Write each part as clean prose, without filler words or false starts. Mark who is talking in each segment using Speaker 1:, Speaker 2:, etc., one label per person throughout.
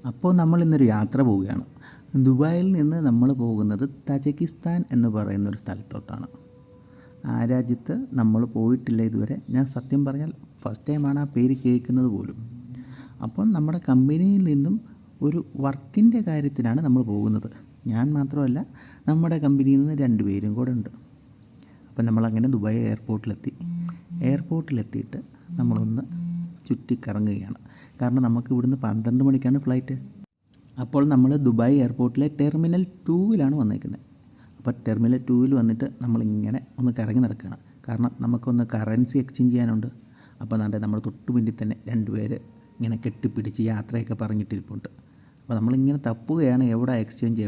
Speaker 1: അപ്പോൾ നമ്മൾ ഇന്നൊരു യാത്ര പോവുകയാണ്. ദുബായിൽ നിന്ന് നമ്മൾ പോകുന്നത് തജിക്കിസ്ഥാൻ എന്ന് പറയുന്നൊരു സ്ഥലത്തോട്ടാണ്. ആ രാജ്യത്ത് നമ്മൾ പോയിട്ടില്ല ഇതുവരെ. ഞാൻ സത്യം പറഞ്ഞാൽ ഫസ്റ്റ് ടൈമാണ് ആ പേര് കേൾക്കുന്നത് പോലും. അപ്പം നമ്മുടെ കമ്പനിയിൽ നിന്നും ഒരു വർക്കിൻ്റെ കാര്യത്തിനാണ് നമ്മൾ പോകുന്നത്. ഞാൻ മാത്രമല്ല, നമ്മുടെ കമ്പനിയിൽ നിന്ന് 2 പേരും കൂടെ ഉണ്ട്. അപ്പം നമ്മളങ്ങനെ ദുബായ് എയർപോർട്ടിലെത്തിയിട്ട് നമ്മളൊന്ന് ചുറ്റിക്കറങ്ങുകയാണ്. കാരണം നമുക്ക് ഇവിടുന്ന് 12 മണിക്കാണ് ഫ്ലൈറ്റ്. അപ്പോൾ നമ്മൾ ദുബായ് എയർപോർട്ടിലെ ടെർമിനൽ 2-ലാണ് വന്നേക്കുന്നത്. അപ്പോൾ ടെർമിനൽ 2-ൽ വന്നിട്ട് നമ്മളിങ്ങനെ ഒന്ന് കറങ്ങി നടക്കുകയാണ്. കാരണം നമുക്കൊന്ന് കറൻസി എക്സ്ചേഞ്ച് ചെയ്യാനുണ്ട്. അപ്പോൾ നമ്മുടെ തൊട്ട് മുന്നിൽ തന്നെ 2 പേര് ഇങ്ങനെ കെട്ടിപ്പിടിച്ച് യാത്രയൊക്കെ പറഞ്ഞിട്ടിരിപ്പുണ്ട്. അപ്പോൾ നമ്മളിങ്ങനെ തപ്പുകയാണ് എവിടെ എക്സ്ചേഞ്ച്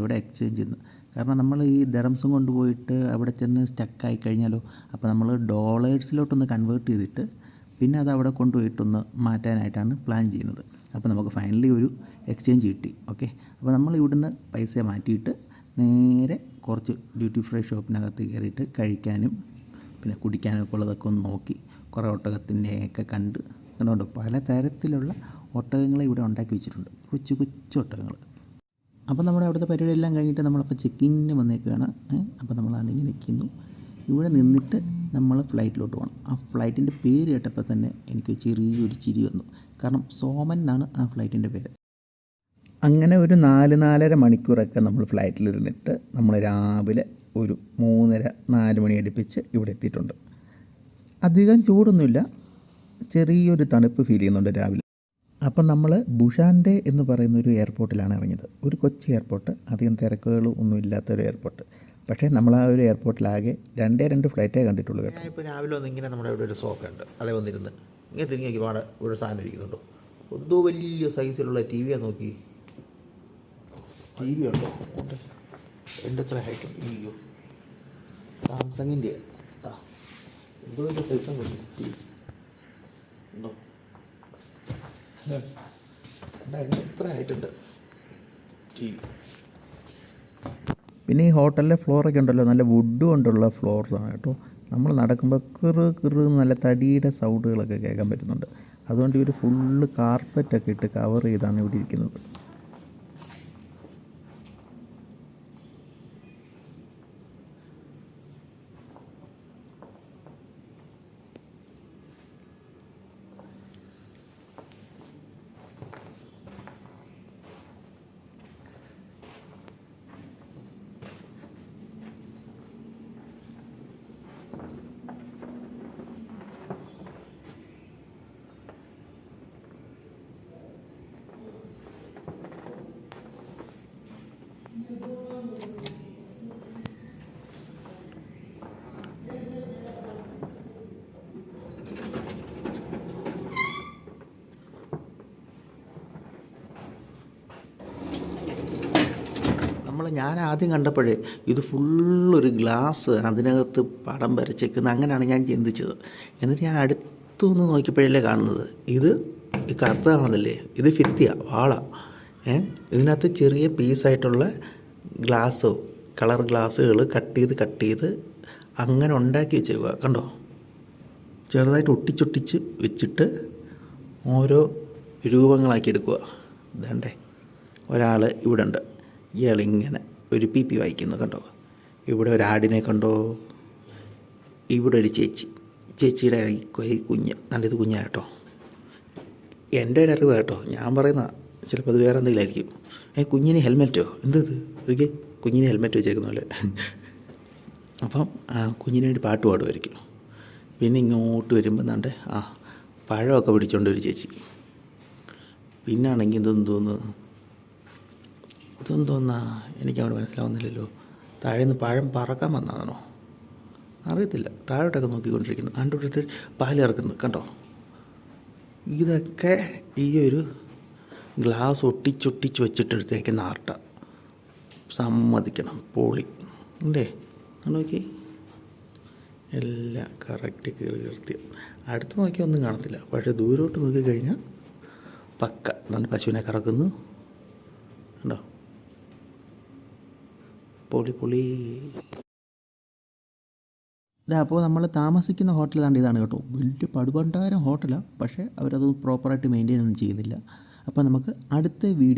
Speaker 1: എന്ന്. കാരണം നമ്മൾ ഈ ദറംസും കൊണ്ടുപോയിട്ട് അവിടെ ചെന്ന് സ്റ്റക്കായി കഴിഞ്ഞാലോ, അപ്പോൾ നമ്മൾ ഡോളേഴ്സിലോട്ടൊന്ന് കൺവേർട്ട് ചെയ്തിട്ട് പിന്നെ അത് അവിടെ കൊണ്ടുപോയിട്ടൊന്ന് മാറ്റാനായിട്ടാണ് പ്ലാൻ ചെയ്യുന്നത്. അപ്പോൾ നമുക്ക് ഫൈനലി ഒരു എക്സ്ചേഞ്ച് കിട്ടി. ഓക്കെ, അപ്പോൾ നമ്മൾ ഇവിടുന്ന് പൈസ മാറ്റിയിട്ട് നേരെ കുറച്ച് ഡ്യൂട്ടി ഫ്രീ ഷോപ്പിനകത്ത് കയറിയിട്ട് കഴിക്കാനും പിന്നെ കുടിക്കാനൊക്കെ ഉള്ളതൊക്കെ ഒന്ന് നോക്കി കുറേ ഒട്ടകത്തിൻ്റെയൊക്കെ കണ്ടുകൊണ്ട് പല തരത്തിലുള്ള ഒട്ടകങ്ങളെ ഇവിടെ ഉണ്ടാക്കി വെച്ചിട്ടുണ്ട്, കൊച്ചു ഒട്ടകങ്ങൾ. അപ്പോൾ നമ്മുടെ അവിടുത്തെ പരിപാടിയെല്ലാം കഴിഞ്ഞിട്ട് നമ്മളപ്പോൾ ചെക്കിങ്ങിന് വന്നേക്കുകയാണ്. അപ്പോൾ നമ്മളാണെങ്കിൽ നിൽക്കുന്നു. ഇവിടെ നിന്നിട്ട് നമ്മൾ ഫ്ലൈറ്റിലോട്ട് പോകണം. ആ ഫ്ലൈറ്റിൻ്റെ പേര് കേട്ടപ്പോൾ തന്നെ എനിക്ക് ചെറിയൊരു ചിരി വന്നു. കാരണം സോമൻ എന്നാണ് ആ ഫ്ലൈറ്റിൻ്റെ പേര്. അങ്ങനെ ഒരു 4-4.5 മണിക്കൂറൊക്കെ നമ്മൾ ഫ്ലൈറ്റിലിരുന്നിട്ട് നമ്മൾ രാവിലെ ഒരു 3:30-4 മണി അടുപ്പിച്ച് ഇവിടെ എത്തിയിട്ടുണ്ട്. അധികം ചൂടൊന്നുമില്ല, ചെറിയൊരു തണുപ്പ് ഫീൽ ചെയ്യുന്നുണ്ട് രാവിലെ. അപ്പം നമ്മൾ ബുഷാൻഡെ എന്ന് പറയുന്നൊരു എയർപോർട്ടിലാണ് ഇറങ്ങിയത്. ഒരു കൊച്ചി എയർപോർട്ട്, അധികം തിരക്കുകളും ഒന്നും ഇല്ലാത്തൊരു എയർപോർട്ട്. പക്ഷേ നമ്മൾ ആ ഒരു എയർപോർട്ടിലാകെ 2 ഫ്ലൈറ്റേ കണ്ടിട്ടുള്ളൂ കേട്ടോ.
Speaker 2: ഇപ്പോൾ രാവിലെ വന്ന് ഇങ്ങനെ നമ്മുടെ ഇവിടെ ഒരു സോഫ ഉണ്ട്, അതേ വന്നിരുന്ന് ഇങ്ങനെ തിരിഞ്ഞ് നോക്കി പാടെ ഇവിടെ സാധനം ഇരിക്കുന്നുണ്ടോ. എന്തോ വലിയ സൈസിലുള്ള ടി വിയാണ്. നോക്കി ടി വി ഉണ്ടോ, എൻ്റെ എത്ര ഹൈറ്റ്, അയ്യോ സാംസങ്ങിൻ്റെ എന്തോ വലിയ സൈസാണ് ടി വി ഉണ്ടോ, എത്ര ഹൈറ്റ് ഉണ്ട് ടി വി.
Speaker 1: പിന്നെ ഈ ഹോട്ടലിലെ ഫ്ലോറൊക്കെ ഉണ്ടല്ലോ, നല്ല വുഡ് കൊണ്ടുള്ള ഫ്ലോറാണ് കേട്ടോ. നമ്മൾ നടക്കുമ്പോൾ കിറ് നല്ല തടിയുടെ സൗണ്ടുകളൊക്കെ കേൾക്കാൻ പറ്റുന്നുണ്ട്. അതുകൊണ്ട് ഇവർ ഫുള്ള് കാർപ്പറ്റൊക്കെ ഇട്ട് കവർ ചെയ്താണ് ഇവിടെ ഇരിക്കുന്നത്.
Speaker 2: ഞാൻ ആദ്യം കണ്ടപ്പോഴേ ഇത് ഫുള്ളൊരു ഗ്ലാസ്, അതിനകത്ത് പടം വരച്ചേക്കുന്ന അങ്ങനെയാണ് ഞാൻ ചിന്തിച്ചത്. എന്നിട്ട് ഞാൻ അടുത്തൊന്ന് നോക്കിയപ്പോഴല്ലേ കാണുന്നത് ഇത് ഈ കറുത്ത കാണുന്നില്ലേ, ഇത് ഭിത്തിയ വാള. ഇതിനകത്ത് ചെറിയ പീസായിട്ടുള്ള ഗ്ലാസ്സോ കളർ ഗ്ലാസ്സുകൾ കട്ട് ചെയ്ത് അങ്ങനെ ഉണ്ടാക്കി വെച്ചേക്കുക. കണ്ടോ, ചെറുതായിട്ട് ഒട്ടിച്ചൊട്ടിച്ച് വെച്ചിട്ട് ഓരോ രൂപങ്ങളാക്കി എടുക്കുക. ഇതണ്ടേ, ഒരാൾ ഇവിടെ ഉണ്ട്, ഇയാളിങ്ങനെ ഒരു പി വായിക്കുന്നു കണ്ടോ. ഇവിടെ ഒരു ആടിനെ കണ്ടോ, ഇവിടെ ഒരു ചേച്ചിയുടെ ഈ കുഞ്ഞ്, നല്ലത് കുഞ്ഞാണ് കേട്ടോ. എൻ്റെ ഒരു അറിവ് കേട്ടോ, ഞാൻ പറയുന്ന ചിലപ്പോൾ അത് വേറെ എന്തെങ്കിലും ആയിരിക്കും. കുഞ്ഞിന് ഹെൽമെറ്റോ എന്തത്, ഓക്കെ, കുഞ്ഞിന് ഹെൽമെറ്റ് വെച്ചേക്കുന്ന പോലെ. അപ്പം കുഞ്ഞിന് വേണ്ടി പാട്ട് പാടുമായിരിക്കും. പിന്നെ ഇങ്ങോട്ട് വരുമ്പോൾ പഴമൊക്കെ പിടിച്ചോണ്ട് ഒരു ചേച്ചി. പിന്നാണെങ്കിൽ ഇതെന്തോന്നാ എനിക്കവിടെ മനസ്സിലാവുന്നില്ലല്ലോ. താഴെ നിന്ന് പഴം പറക്കാൻ വന്നതാണോ അറിയത്തില്ല. താഴോട്ടൊക്കെ നോക്കിക്കൊണ്ടിരിക്കുന്നു. ആണ്ടോട്ടത്തിൽ പാലിറക്കുന്നു കണ്ടോ. ഇതൊക്കെ ഈ ഒരു ഗ്ലാസ് ഒട്ടിച്ചൊട്ടിച്ച് വെച്ചിട്ടെടുത്തേക്കുന്ന ആർട്ട, സമ്മതിക്കണം, പൊളി അല്ലേ. നോക്കി എല്ലാം കറക്റ്റ് കൃത്യം. അടുത്ത് നോക്കിയാൽ ഒന്നും കാണത്തില്ല, പക്ഷേ ദൂരോട്ട് നോക്കിക്കഴിഞ്ഞാൽ പക്ക. നല്ല പശുവിനെ കറക്കുന്നു കണ്ടോ, പൊളി.
Speaker 1: അപ്പോൾ നമ്മൾ താമസിക്കുന്ന ഹോട്ടൽ ഇതാണ് കേട്ടോ. വലിയ പടുപണ്ടാരം ഹോട്ടലാണ്, പക്ഷേ അവരത് പ്രോപ്പറായിട്ട് മെയിൻറ്റെയിൻ ഒന്നും ചെയ്യുന്നില്ല. അപ്പോൾ നമുക്ക് അടുത്ത വീഡിയോ